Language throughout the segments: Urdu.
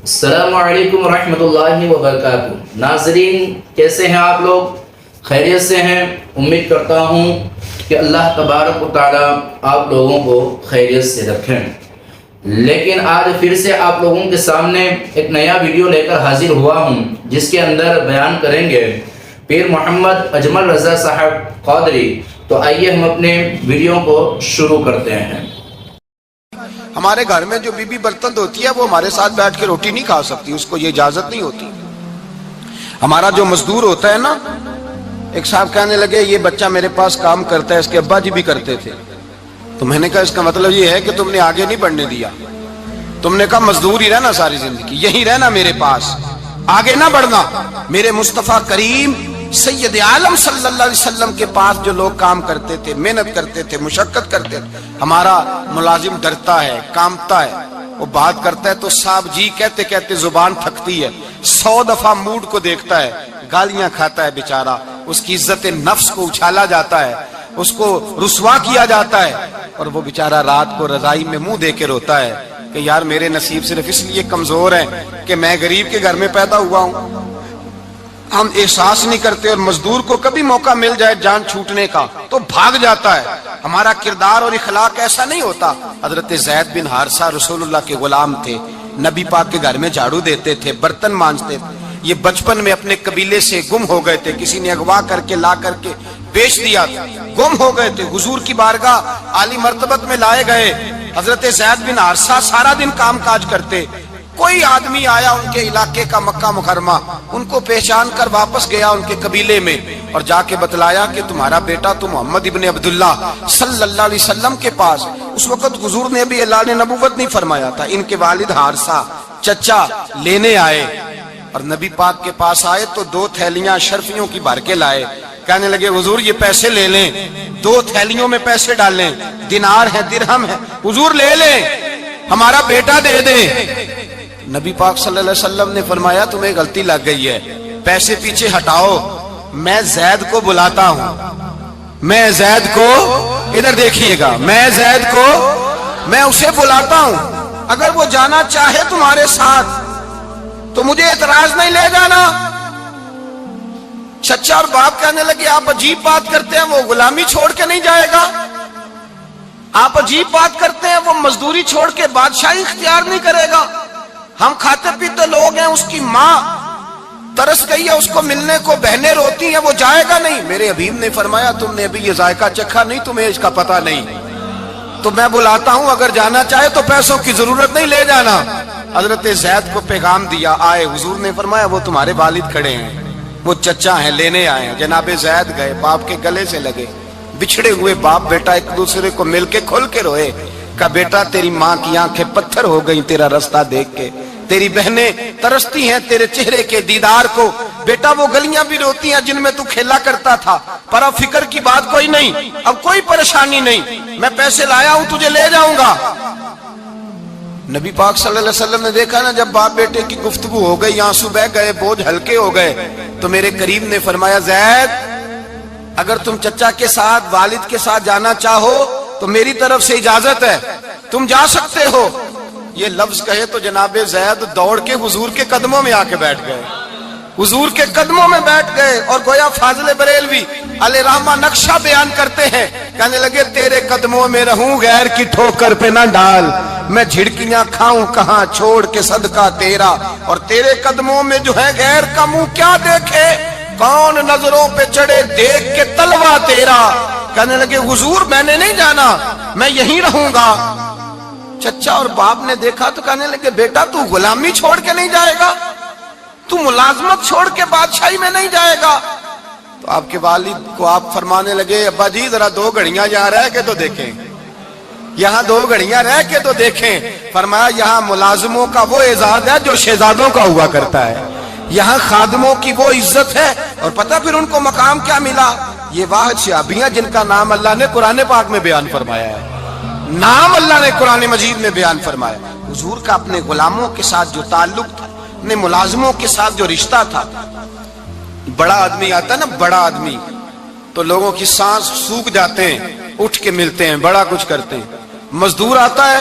السلام علیکم ورحمۃ اللہ وبرکاتہ۔ ناظرین، کیسے ہیں آپ لوگ؟ خیریت سے ہیں؟ امید کرتا ہوں کہ اللہ تبارک و تعالیٰ آپ لوگوں کو خیریت سے رکھیں۔ لیکن آج پھر سے آپ لوگوں کے سامنے ایک نیا ویڈیو لے کر حاضر ہوا ہوں، جس کے اندر بیان کریں گے پیر محمد اجمل رضا صاحب قادری۔ تو آئیے ہم اپنے ویڈیو کو شروع کرتے ہیں۔ ہمارے گھر میں جو بی بی برتن دھوتی ہے وہ ہمارے ساتھ بیٹھ کے روٹی نہیں کھا سکتی، اس کو یہ اجازت نہیں ہوتی۔ ہمارا جو مزدور ہوتا ہے نا، ایک صاحب کہنے لگے یہ بچہ میرے پاس کام کرتا ہے، اس کے ابا جی بھی کرتے تھے۔ تو میں نے کہا اس کا مطلب یہ ہے کہ تم نے آگے نہیں بڑھنے دیا، تم نے کہا مزدور ہی رہنا ساری زندگی، یہی رہنا میرے پاس، آگے نہ بڑھنا۔ میرے مصطفیٰ کریم سید عالم صلی اللہ علیہ وسلم کے پاس جو لوگ کام کرتے تھے، محنت کرتے تھے، مشقت کرتے تھے، ہمارا ملازم ڈرتا ہے، کامتا ہے، وہ بات کرتا ہے تو صاحب جی کہتے کہتے زبان تھکتی ہے، 100 دفعہ موڈ کو دیکھتا ہے، گالیاں کھاتا ہے بیچارہ، اس کی عزت نفس کو اچھالا جاتا ہے، اس کو رسوا کیا جاتا ہے، اور وہ بیچارہ رات کو رضائی میں منہ دے کے روتا ہے کہ یار میرے نصیب صرف اس لیے کمزور ہیں کہ میں غریب کے گھر میں پیدا ہوا ہوں۔ ہم احساس نہیں کرتے، اور مزدور کو کبھی موقع مل جائے جان چھوٹنے کا تو بھاگ جاتا ہے۔ ہمارا کردار اور اخلاق ایسا نہیں ہوتا۔ حضرت زید بن حارثہ رسول اللہ کے غلام تھے، نبی پاک کے گھر میں جھاڑو دیتے تھے، برتن مانجتے تھے۔ یہ بچپن میں اپنے قبیلے سے گم ہو گئے تھے، کسی نے اغوا کر کے لا کر کے بیچ دیا تھا، گم ہو گئے تھے، حضور کی بارگاہ عالی مرتبت میں لائے گئے۔ حضرت زید بن حارثہ سارا دن کام کاج کرتے، کوئی آدمی آیا ان کے علاقے کا مکہ مکرمہ، ان کو پہچان کر واپس گیا ان کے قبیلے میں اور جا کے بتلایا کہ تمہارا بیٹا تو محمد ابن عبداللہ صلی اللہ علیہ وسلم کے پاس۔ اس وقت حضور نے بھی اللہ نے نبوت نہیں فرمایا تھا۔ ان کے والد حارثہ چچا لینے آئے اور نبی پاک کے پاس آئے تو 2 تھیلیاں شرفیوں کی بھر کے لائے۔ کہنے لگے حضور یہ پیسے لے لیں، 2 تھیلیوں میں پیسے ڈالیں، دینار ہے درہم ہے، حضور لے لیں، ہمارا بیٹا دے دیں۔ نبی پاک صلی اللہ علیہ وسلم نے فرمایا تمہیں غلطی لگ گئی ہے، پیسے پیچھے ہٹاؤ، میں زید کو بلاتا ہوں، میں زید کو، ادھر دیکھیے گا، میں زید کو، میں اسے بلاتا ہوں، اگر وہ جانا چاہے تمہارے ساتھ تو مجھے اعتراض نہیں، لے جانا۔ چچا اور باپ کہنے لگے آپ عجیب بات کرتے ہیں، وہ غلامی چھوڑ کے نہیں جائے گا، آپ عجیب بات کرتے ہیں، وہ مزدوری چھوڑ کے بادشاہی اختیار نہیں کرے گا، ہم کھاتے پیتے لوگ ہیں، اس کی ماں ترس گئی ہے اس کو ملنے کو، بہنیں روتی ہیں، وہ جائے گا نہیں۔ میرے حبیب نے فرمایا تم نے ابھی یہ ذائقہ چکھا نہیں، تمہیں اس کا پتہ نہیں، تو میں بلاتا ہوں، اگر جانا چاہے تو پیسوں کی ضرورت نہیں، لے جانا۔ حضرت زید کو پیغام دیا، آئے، حضور نے فرمایا وہ تمہارے والد کھڑے ہیں، وہ چچا ہیں، لینے آئے ہیں۔ جناب زید گئے، باپ کے گلے سے لگے، بچھڑے ہوئے باپ بیٹا ایک دوسرے کو مل کے کھل کے روئے، کہا بیٹا تیری ماں کی آنکھیں پتھر ہو گئی تیرا رستہ دیکھ کے، تیری بہنیں ترستی ہیں تیرے چہرے کے دیدار کو، بیٹا وہ گلیاں بھی روتی ہیں جن میں تو کھیلا کرتا تھا، پر اب فکر کی بات کوئی نہیں، اب کوئی پریشانی نہیں، میں پیسے لایا ہوں تجھے لے جاؤں گا۔ نبی پاک صلی اللہ علیہ وسلم نے دیکھا نا جب باپ بیٹے کی گفتگو ہو گئی، آنسو بہ گئے، بوجھ ہلکے ہو گئے، تو میرے قریب نے فرمایا زید اگر تم چچا کے ساتھ والد کے ساتھ جانا چاہو تو میری طرف سے اجازت ہے، تم جا سکتے ہو۔ یہ لفظ کہے تو جناب زید دوڑ کے حضور کے قدموں میں آ کے بیٹھ گئے، حضور کے قدموں میں بیٹھ گئے، اور گویا فاضل بریلوی علیہ رحمہ نقشہ بیان کرتے ہیں، کہنے لگے تیرے قدموں میں رہوں غیر کی ٹھوکر پہ نہ ڈال، میں جھڑکیاں کھاؤں کہاں چھوڑ کے صدقہ تیرا، اور تیرے قدموں میں جو ہے غیر کا منہ کیا دیکھے، کون نظروں پہ چڑھے دیکھ کے تلوا تیرا۔ کہنے لگے حضور میں نے نہیں جانا، میں یہیں رہوں گا۔ چچا اور باپ نے دیکھا تو کہنے لگے بیٹا تو غلامی چھوڑ کے نہیں جائے گا، تو ملازمت چھوڑ کے بادشاہی میں نہیں جائے گا۔ تو آپ کے والد کو آپ فرمانے لگے ابا جی ذرا 2 گھڑیاں یہاں رہ کے تو دیکھیں، یہاں 2 گھڑیاں رہ کے تو دیکھیں۔ فرمایا یہاں ملازموں کا وہ اعزاز ہے جو شہزادوں کا ہوا کرتا ہے، یہاں خادموں کی وہ عزت ہے، اور پتہ پھر ان کو مقام کیا ملا، یہ واحد شعبیاں جن کا نام اللہ نے قرآن پاک میں بیان فرمایا ہے، نام اللہ نے قرآن مجید میں بیان فرمایا۔ حضور کا اپنے غلاموں کے ساتھ جو تعلق تھا، اپنے ملازموں کے ساتھ جو رشتہ تھا، بڑا آدمی آتا ہے نا، بڑا آدمی تو لوگوں کی سانس سوکھ جاتے ہیں، اٹھ کے ملتے ہیں، بڑا کچھ کرتے ہیں۔ مزدور آتا ہے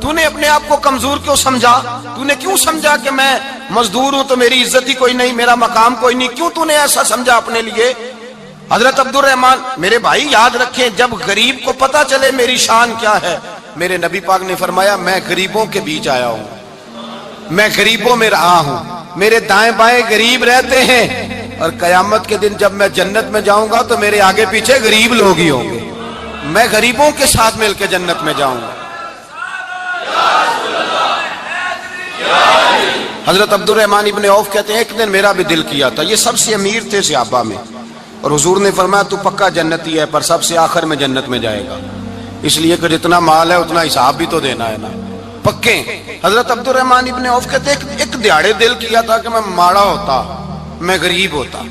تو نے اپنے آپ کو کمزور کیوں سمجھا؟ تو نے کیوں سمجھا کہ میں مزدور ہوں تو میری عزت ہی کوئی نہیں، میرا مقام کوئی نہیں؟ کیوں تو نے ایسا سمجھا اپنے لیے؟ حضرت عبد الرحمن، میرے بھائی یاد رکھیں، جب غریب کو پتا چلے میری شان کیا ہے، میرے نبی پاک نے فرمایا میں غریبوں کے بیچ آیا ہوں، میں غریبوں میں رہا ہوں، میرے دائیں بائیں غریب رہتے ہیں، اور قیامت کے دن جب میں جنت میں جاؤں گا تو میرے آگے پیچھے غریب لوگ ہی ہوں گے، میں غریبوں کے ساتھ مل کے جنت میں جاؤں گا۔ حضرت عبد الرحمن ابن عوف کہتے ہیں ایک دن میرا بھی دل کیا تھا، یہ سب سے امیر تھے صحابہ میں، اور حضور نے فرمایا تو پکا جنتی ہے پر سب سے آخر میں جنت میں جائے گا، اس لیے کہ جتنا مال ہے اتنا حساب بھی تو دینا ہے نا، پکے۔ حضرت عبد الرحمن ابن عوف کہتے ہیں ایک دیہڑے دل کیا تھا کہ میں ماڑا ہوتا، میں غریب ہوتا،